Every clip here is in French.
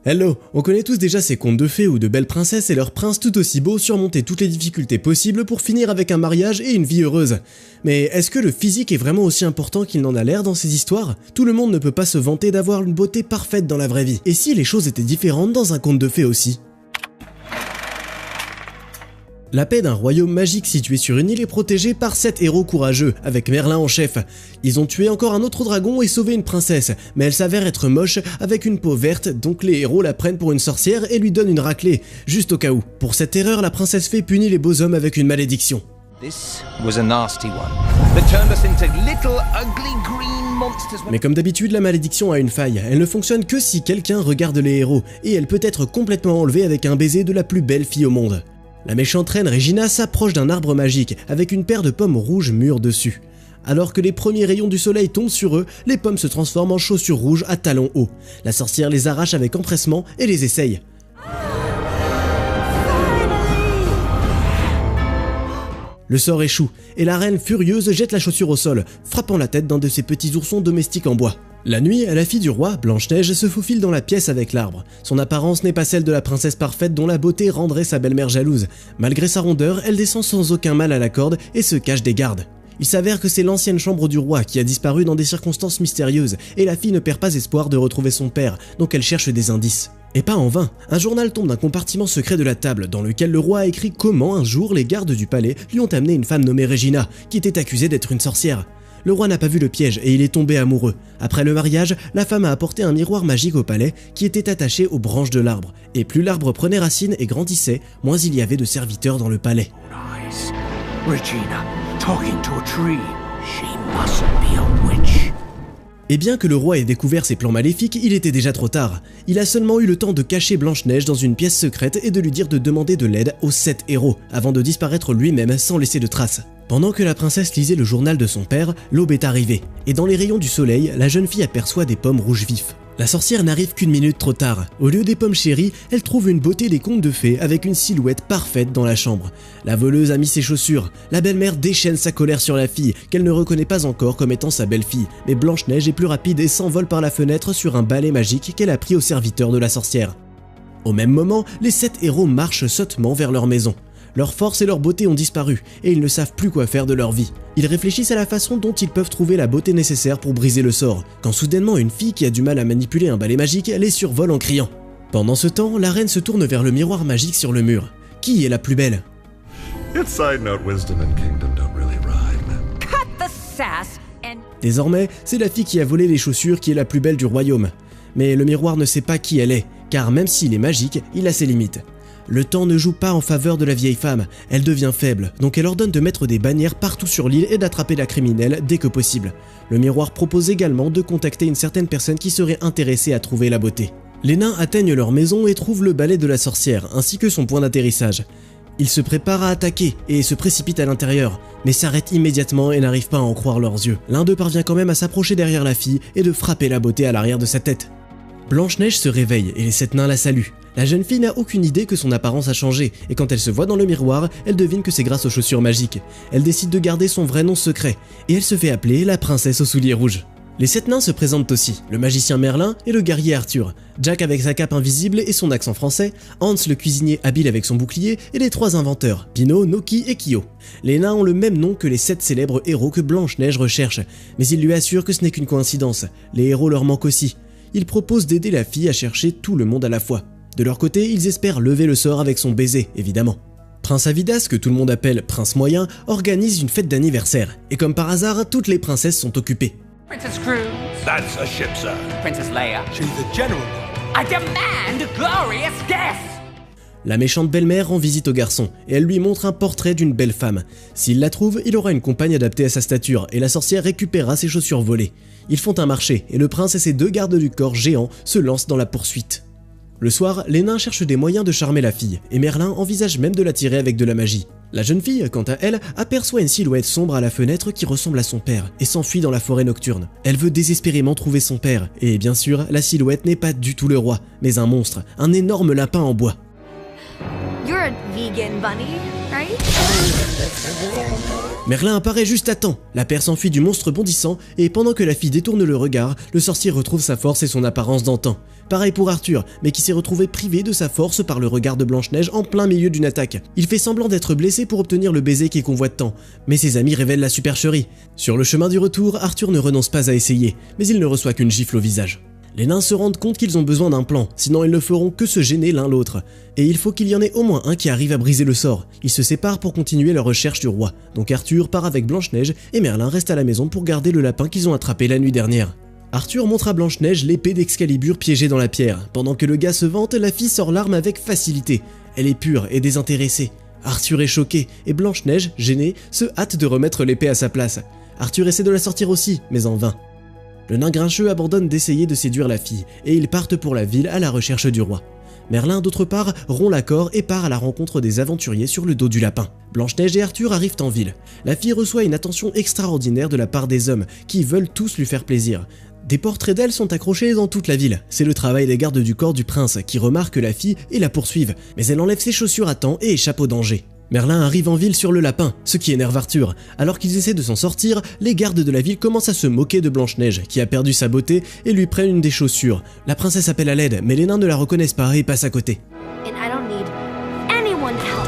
Hello, on connaît tous déjà ces contes de fées où de belles princesses et leurs princes tout aussi beaux surmontaient toutes les difficultés possibles pour finir avec un mariage et une vie heureuse. Mais est-ce que le physique est vraiment aussi important qu'il n'en a l'air dans ces histoires? Tout le monde ne peut pas se vanter d'avoir une beauté parfaite dans la vraie vie. Et si les choses étaient différentes dans un conte de fées aussi? La paix d'un royaume magique situé sur une île est protégée par 7 héros courageux, avec Merlin en chef. Ils ont tué encore un autre dragon et sauvé une princesse, mais elle s'avère être moche avec une peau verte, donc les héros la prennent pour une sorcière et lui donnent une raclée, juste au cas où. Pour cette erreur, la princesse fée punit les beaux hommes avec une malédiction. Mais comme d'habitude, la malédiction a une faille. Elle ne fonctionne que si quelqu'un regarde les héros, et elle peut être complètement enlevée avec un baiser de la plus belle fille au monde. La méchante reine Regina s'approche d'un arbre magique avec une paire de pommes rouges mûres dessus. Alors que les premiers rayons du soleil tombent sur eux, les pommes se transforment en chaussures rouges à talons hauts. La sorcière les arrache avec empressement et les essaye. Le sort échoue, et la reine furieuse jette la chaussure au sol, frappant la tête d'un de ses petits oursons domestiques en bois. La nuit, la fille du roi, Blanche-Neige, se faufile dans la pièce avec l'arbre. Son apparence n'est pas celle de la princesse parfaite dont la beauté rendrait sa belle-mère jalouse. Malgré sa rondeur, elle descend sans aucun mal à la corde et se cache des gardes. Il s'avère que c'est l'ancienne chambre du roi qui a disparu dans des circonstances mystérieuses, et la fille ne perd pas espoir de retrouver son père, donc elle cherche des indices. Et pas en vain, un journal tombe d'un compartiment secret de la table, dans lequel le roi a écrit comment un jour les gardes du palais lui ont amené une femme nommée Regina, qui était accusée d'être une sorcière. Le roi n'a pas vu le piège et il est tombé amoureux. Après le mariage, la femme a apporté un miroir magique au palais qui était attaché aux branches de l'arbre. Et plus l'arbre prenait racine et grandissait, moins il y avait de serviteurs dans le palais. Regina, talking to a tree. She mustn't be a witch. Et bien que le roi ait découvert ses plans maléfiques, il était déjà trop tard. Il a seulement eu le temps de cacher Blanche-Neige dans une pièce secrète et de lui dire de demander de l'aide aux 7 héros, avant de disparaître lui-même sans laisser de traces. Pendant que la princesse lisait le journal de son père, l'aube est arrivée, et dans les rayons du soleil, la jeune fille aperçoit des pommes rouges vifs. La sorcière n'arrive qu'une minute trop tard. Au lieu des pommes chéries, elle trouve une beauté des contes de fées avec une silhouette parfaite dans la chambre. La voleuse a mis ses chaussures. La belle-mère déchaîne sa colère sur la fille, qu'elle ne reconnaît pas encore comme étant sa belle-fille. Mais Blanche-Neige est plus rapide et s'envole par la fenêtre sur un balai magique qu'elle a pris au serviteur de la sorcière. Au même moment, les 7 héros marchent sottement vers leur maison. Leur force et leur beauté ont disparu, et ils ne savent plus quoi faire de leur vie. Ils réfléchissent à la façon dont ils peuvent trouver la beauté nécessaire pour briser le sort, quand soudainement une fille qui a du mal à manipuler un balai magique les survole en criant. Pendant ce temps, la reine se tourne vers le miroir magique sur le mur. Qui est la plus belle? Désormais, c'est la fille qui a volé les chaussures qui est la plus belle du royaume. Mais le miroir ne sait pas qui elle est, car même s'il est magique, il a ses limites. Le temps ne joue pas en faveur de la vieille femme, elle devient faible, donc elle ordonne de mettre des bannières partout sur l'île et d'attraper la criminelle dès que possible. Le miroir propose également de contacter une certaine personne qui serait intéressée à trouver la beauté. Les nains atteignent leur maison et trouvent le balai de la sorcière, ainsi que son point d'atterrissage. Ils se préparent à attaquer et se précipitent à l'intérieur, mais s'arrêtent immédiatement et n'arrivent pas à en croire leurs yeux. L'un d'eux parvient quand même à s'approcher derrière la fille et de frapper la beauté à l'arrière de sa tête. Blanche-Neige se réveille et les 7 nains la saluent. La jeune fille n'a aucune idée que son apparence a changé, et quand elle se voit dans le miroir, elle devine que c'est grâce aux chaussures magiques. Elle décide de garder son vrai nom secret, et elle se fait appeler la princesse aux souliers rouges. Les 7 nains se présentent aussi, le magicien Merlin et le guerrier Arthur, Jack avec sa cape invisible et son accent français, Hans le cuisinier habile avec son bouclier, et les 3 inventeurs, Pinot, Noki et Kyo. Les nains ont le même nom que les 7 célèbres héros que Blanche-Neige recherche, mais ils lui assurent que ce n'est qu'une coïncidence, les héros leur manquent aussi. Ils proposent d'aider la fille à chercher tout le monde à la fois. De leur côté, ils espèrent lever le sort avec son baiser, évidemment. Prince Avidas, que tout le monde appelle Prince Moyen, organise une fête d'anniversaire. Et comme par hasard, toutes les princesses sont occupées. Princess Cruz. That's a ship, sir. Princess Leia. She's the general. I demand glorious death! La méchante belle-mère rend visite au garçon, et elle lui montre un portrait d'une belle femme. S'il la trouve, il aura une compagne adaptée à sa stature, et la sorcière récupérera ses chaussures volées. Ils font un marché, et le prince et ses 2 gardes du corps géants se lancent dans la poursuite. Le soir, les nains cherchent des moyens de charmer la fille, et Merlin envisage même de l'attirer avec de la magie. La jeune fille, quant à elle, aperçoit une silhouette sombre à la fenêtre qui ressemble à son père, et s'enfuit dans la forêt nocturne. Elle veut désespérément trouver son père, et bien sûr, la silhouette n'est pas du tout le roi, mais un monstre, un énorme lapin en bois. You're a vegan bunny, right? Merlin apparaît juste à temps, la paire s'enfuit du monstre bondissant et pendant que la fille détourne le regard, le sorcier retrouve sa force et son apparence d'antan. Pareil pour Arthur, mais qui s'est retrouvé privé de sa force par le regard de Blanche-Neige en plein milieu d'une attaque. Il fait semblant d'être blessé pour obtenir le baiser qu'il convoite tant, mais ses amis révèlent la supercherie. Sur le chemin du retour, Arthur ne renonce pas à essayer, mais il ne reçoit qu'une gifle au visage. Les nains se rendent compte qu'ils ont besoin d'un plan, sinon ils ne feront que se gêner l'un l'autre. Et il faut qu'il y en ait au moins un qui arrive à briser le sort. Ils se séparent pour continuer leur recherche du roi. Donc Arthur part avec Blanche-Neige et Merlin reste à la maison pour garder le lapin qu'ils ont attrapé la nuit dernière. Arthur montre à Blanche-Neige l'épée d'Excalibur piégée dans la pierre. Pendant que le gars se vante, la fille sort l'arme avec facilité. Elle est pure et désintéressée. Arthur est choqué et Blanche-Neige, gênée, se hâte de remettre l'épée à sa place. Arthur essaie de la sortir aussi, mais en vain. Le nain grincheux abandonne d'essayer de séduire la fille, et ils partent pour la ville à la recherche du roi. Merlin, d'autre part, rompt l'accord et part à la rencontre des aventuriers sur le dos du lapin. Blanche-Neige et Arthur arrivent en ville. La fille reçoit une attention extraordinaire de la part des hommes, qui veulent tous lui faire plaisir. Des portraits d'elle sont accrochés dans toute la ville. C'est le travail des gardes du corps du prince, qui remarquent la fille et la poursuivent, mais elle enlève ses chaussures à temps et échappe au danger. Merlin arrive en ville sur le lapin, ce qui énerve Arthur. Alors qu'ils essaient de s'en sortir, les gardes de la ville commencent à se moquer de Blanche-Neige, qui a perdu sa beauté, et lui prennent une des chaussures. La princesse appelle à l'aide, mais les nains ne la reconnaissent pas et passent à côté. And I don't need anyone's help.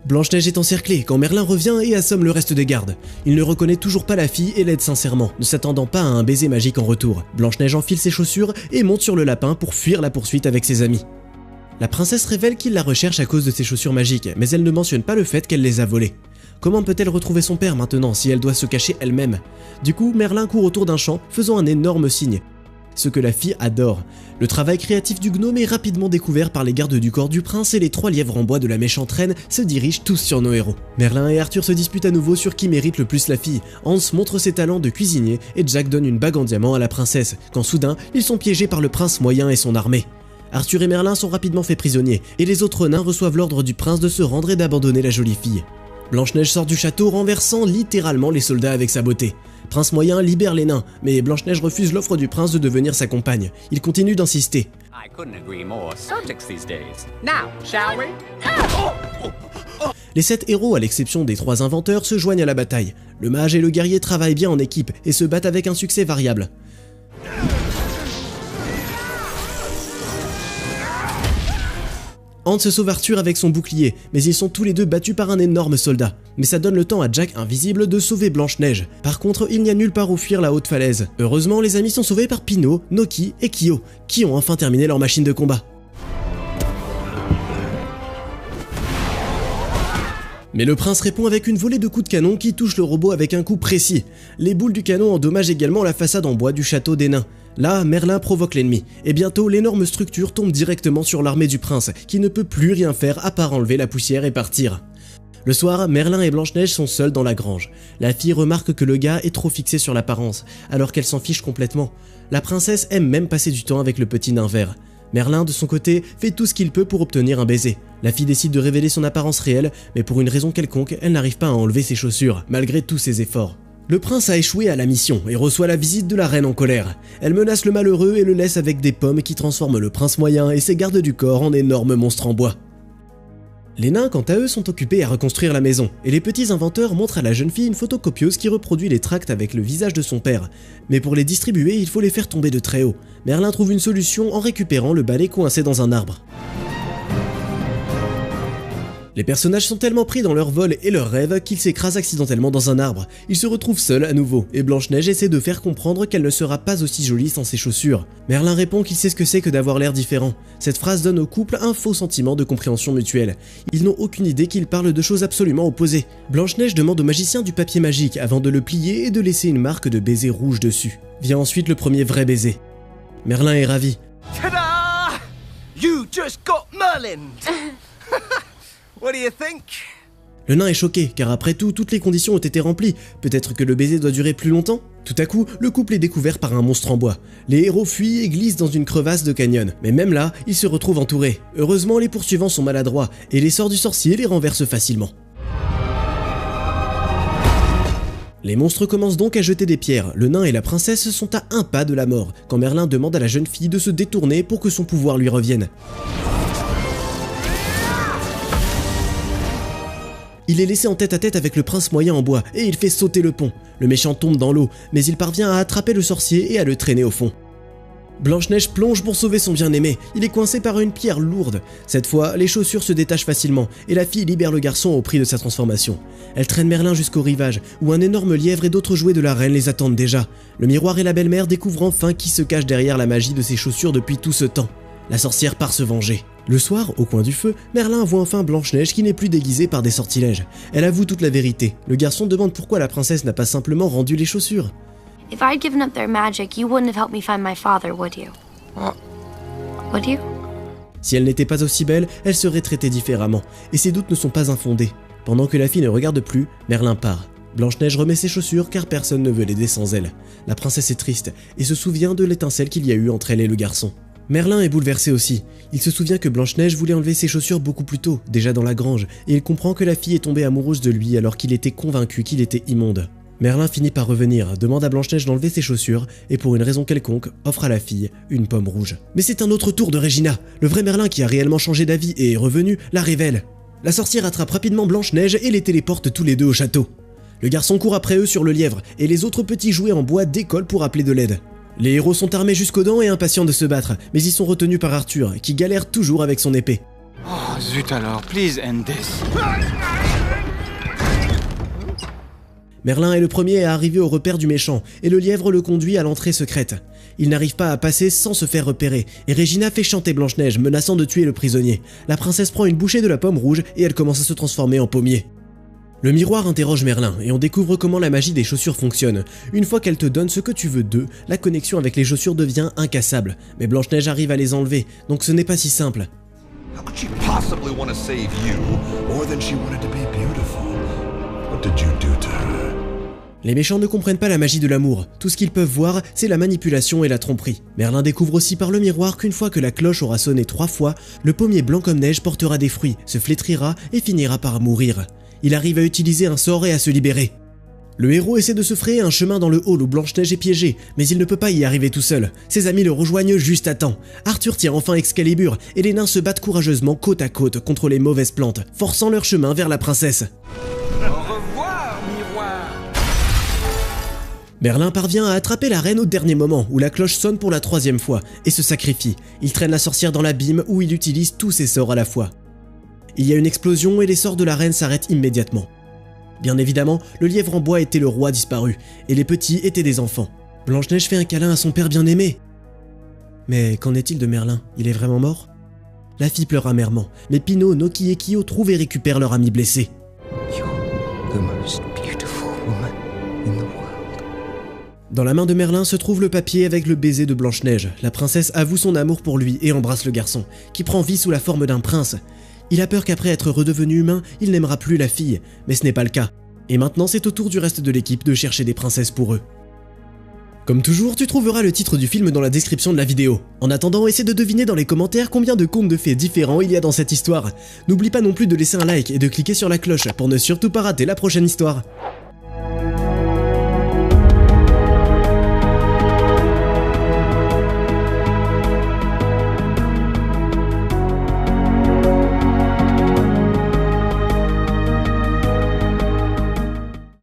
Blanche-Neige est encerclée quand Merlin revient et assomme le reste des gardes. Il ne reconnaît toujours pas la fille et l'aide sincèrement, ne s'attendant pas à un baiser magique en retour. Blanche-Neige enfile ses chaussures et monte sur le lapin pour fuir la poursuite avec ses amis. La princesse révèle qu'il la recherche à cause de ses chaussures magiques, mais elle ne mentionne pas le fait qu'elle les a volées. Comment peut-elle retrouver son père maintenant si elle doit se cacher elle-même? Du coup, Merlin court autour d'un champ, faisant un énorme signe. Ce que la fille adore. Le travail créatif du gnome est rapidement découvert par les gardes du corps du prince et les 3 lièvres en bois de la méchante reine se dirigent tous sur nos héros. Merlin et Arthur se disputent à nouveau sur qui mérite le plus la fille. Hans montre ses talents de cuisinier et Jack donne une bague en diamant à la princesse, quand soudain, ils sont piégés par le prince moyen et son armée. Arthur et Merlin sont rapidement faits prisonniers, et les autres nains reçoivent l'ordre du prince de se rendre et d'abandonner la jolie fille. Blanche-Neige sort du château renversant littéralement les soldats avec sa beauté. Prince moyen libère les nains, mais Blanche-Neige refuse l'offre du prince de devenir sa compagne. Il continue d'insister. I couldn't agree more. Subjects these days. Now, shall we? Les 7 héros, à l'exception des 3 inventeurs, se joignent à la bataille. Le mage et le guerrier travaillent bien en équipe et se battent avec un succès variable. Hans sauve Arthur avec son bouclier, mais ils sont tous les deux battus par un énorme soldat. Mais ça donne le temps à Jack invisible de sauver Blanche-Neige. Par contre, il n'y a nulle part où fuir la haute falaise. Heureusement, les amis sont sauvés par Pinot, Noki et Kyo, qui ont enfin terminé leur machine de combat. Mais le prince répond avec une volée de coups de canon qui touche le robot avec un coup précis. Les boules du canon endommagent également la façade en bois du château des nains. Là, Merlin provoque l'ennemi, et bientôt l'énorme structure tombe directement sur l'armée du prince, qui ne peut plus rien faire à part enlever la poussière et partir. Le soir, Merlin et Blanche-Neige sont seuls dans la grange. La fille remarque que le gars est trop fixé sur l'apparence, alors qu'elle s'en fiche complètement. La princesse aime même passer du temps avec le petit nain vert. Merlin, de son côté, fait tout ce qu'il peut pour obtenir un baiser. La fille décide de révéler son apparence réelle, mais pour une raison quelconque, elle n'arrive pas à enlever ses chaussures, malgré tous ses efforts. Le prince a échoué à la mission et reçoit la visite de la reine en colère. Elle menace le malheureux et le laisse avec des pommes qui transforment le prince moyen et ses gardes du corps en énormes monstres en bois. Les nains, quant à eux, sont occupés à reconstruire la maison, et les petits inventeurs montrent à la jeune fille une photocopieuse qui reproduit les tracts avec le visage de son père. Mais pour les distribuer, il faut les faire tomber de très haut. Merlin trouve une solution en récupérant le balai coincé dans un arbre. Les personnages sont tellement pris dans leur vol et leurs rêves qu'ils s'écrasent accidentellement dans un arbre. Ils se retrouvent seuls à nouveau, et Blanche-Neige essaie de faire comprendre qu'elle ne sera pas aussi jolie sans ses chaussures. Merlin répond qu'il sait ce que c'est que d'avoir l'air différent. Cette phrase donne au couple un faux sentiment de compréhension mutuelle. Ils n'ont aucune idée qu'ils parlent de choses absolument opposées. Blanche-Neige demande au magicien du papier magique avant de le plier et de laisser une marque de baiser rouge dessus. Vient ensuite le premier vrai baiser. Merlin est ravi. Ta-da! You just got Merlin! What do you think? Le nain est choqué, car après tout, toutes les conditions ont été remplies. Peut-être que le baiser doit durer plus longtemps? Tout à coup, le couple est découvert par un monstre en bois. Les héros fuient et glissent dans une crevasse de canyon, mais même là, ils se retrouvent entourés. Heureusement, les poursuivants sont maladroits, et les sorts du sorcier les renversent facilement. Les monstres commencent donc à jeter des pierres. Le nain et la princesse sont à un pas de la mort, quand Merlin demande à la jeune fille de se détourner pour que son pouvoir lui revienne. Il est laissé en tête-à-tête avec le prince moyen en bois et il fait sauter le pont. Le méchant tombe dans l'eau, mais il parvient à attraper le sorcier et à le traîner au fond. Blanche-Neige plonge pour sauver son bien-aimé, il est coincé par une pierre lourde. Cette fois, les chaussures se détachent facilement et la fille libère le garçon au prix de sa transformation. Elle traîne Merlin jusqu'au rivage, où un énorme lièvre et d'autres jouets de la reine les attendent déjà. Le miroir et la belle-mère découvrent enfin qui se cache derrière la magie de ses chaussures depuis tout ce temps. La sorcière part se venger. Le soir, au coin du feu, Merlin voit enfin Blanche-Neige qui n'est plus déguisée par des sortilèges. Elle avoue toute la vérité. Le garçon demande pourquoi la princesse n'a pas simplement rendu les chaussures. If I'd given up their magic, you wouldn't have helped me find my father, would you? Would you? Si elle n'était pas aussi belle, elle serait traitée différemment, et ses doutes ne sont pas infondés. Pendant que la fille ne regarde plus, Merlin part. Blanche-Neige remet ses chaussures car personne ne veut l'aider sans elle. La princesse est triste et se souvient de l'étincelle qu'il y a eu entre elle et le garçon. Merlin est bouleversé aussi. Il se souvient que Blanche-Neige voulait enlever ses chaussures beaucoup plus tôt, déjà dans la grange, et il comprend que la fille est tombée amoureuse de lui alors qu'il était convaincu qu'il était immonde. Merlin finit par revenir, demande à Blanche-Neige d'enlever ses chaussures et pour une raison quelconque, offre à la fille une pomme rouge. Mais c'est un autre tour de Regina. Le vrai Merlin qui a réellement changé d'avis et est revenu, la révèle. La sorcière attrape rapidement Blanche-Neige et les téléporte tous les deux au château. Le garçon court après eux sur le lièvre et les autres petits jouets en bois décollent pour appeler de l'aide. Les héros sont armés jusqu'aux dents et impatients de se battre, mais ils sont retenus par Arthur, qui galère toujours avec son épée. Oh, zut alors, please end this. Merlin est le premier à arriver au repère du méchant, et le lièvre le conduit à l'entrée secrète. Il n'arrive pas à passer sans se faire repérer, et Regina fait chanter Blanche-Neige, menaçant de tuer le prisonnier. La princesse prend une bouchée de la pomme rouge, et elle commence à se transformer en pommier. Le miroir interroge Merlin, et on découvre comment la magie des chaussures fonctionne. Une fois qu'elle te donne ce que tu veux d'eux, la connexion avec les chaussures devient incassable. Mais Blanche-Neige arrive à les enlever, donc ce n'est pas si simple. How could she possibly want to save you more than she wanted to be beautiful? What did you do to her? Les méchants ne comprennent pas la magie de l'amour. Tout ce qu'ils peuvent voir, c'est la manipulation et la tromperie. Merlin découvre aussi par le miroir qu'une fois que la cloche aura sonné 3 fois, le pommier blanc comme neige portera des fruits, se flétrira et finira par mourir. Il arrive à utiliser un sort et à se libérer. Le héros essaie de se frayer un chemin dans le hall où Blanche-Neige est piégée, mais il ne peut pas y arriver tout seul. Ses amis le rejoignent juste à temps. Arthur tient enfin Excalibur, et les nains se battent courageusement côte à côte contre les mauvaises plantes, forçant leur chemin vers la princesse. Au revoir, miroir. Merlin parvient à attraper la reine au dernier moment, où la cloche sonne pour la 3e fois, et se sacrifie. Il traîne la sorcière dans l'abîme où il utilise tous ses sorts à la fois. Il y a une explosion et les sorts de la reine s'arrêtent immédiatement. Bien évidemment, le lièvre en bois était le roi disparu, et les petits étaient des enfants. Blanche-Neige fait un câlin à son père bien-aimé. Mais qu'en est-il de Merlin? Il est vraiment mort? La fille pleure amèrement, mais Pinot, Noki et Kyo trouvent et récupèrent leur ami blessé. You're the most beautiful woman in the world. Dans la main de Merlin se trouve le papier avec le baiser de Blanche-Neige. La princesse avoue son amour pour lui et embrasse le garçon, qui prend vie sous la forme d'un prince. Il a peur qu'après être redevenu humain, il n'aimera plus la fille, mais ce n'est pas le cas. Et maintenant c'est au tour du reste de l'équipe de chercher des princesses pour eux. Comme toujours, tu trouveras le titre du film dans la description de la vidéo. En attendant, essaie de deviner dans les commentaires combien de contes de fées différents il y a dans cette histoire. N'oublie pas non plus de laisser un like et de cliquer sur la cloche pour ne surtout pas rater la prochaine histoire.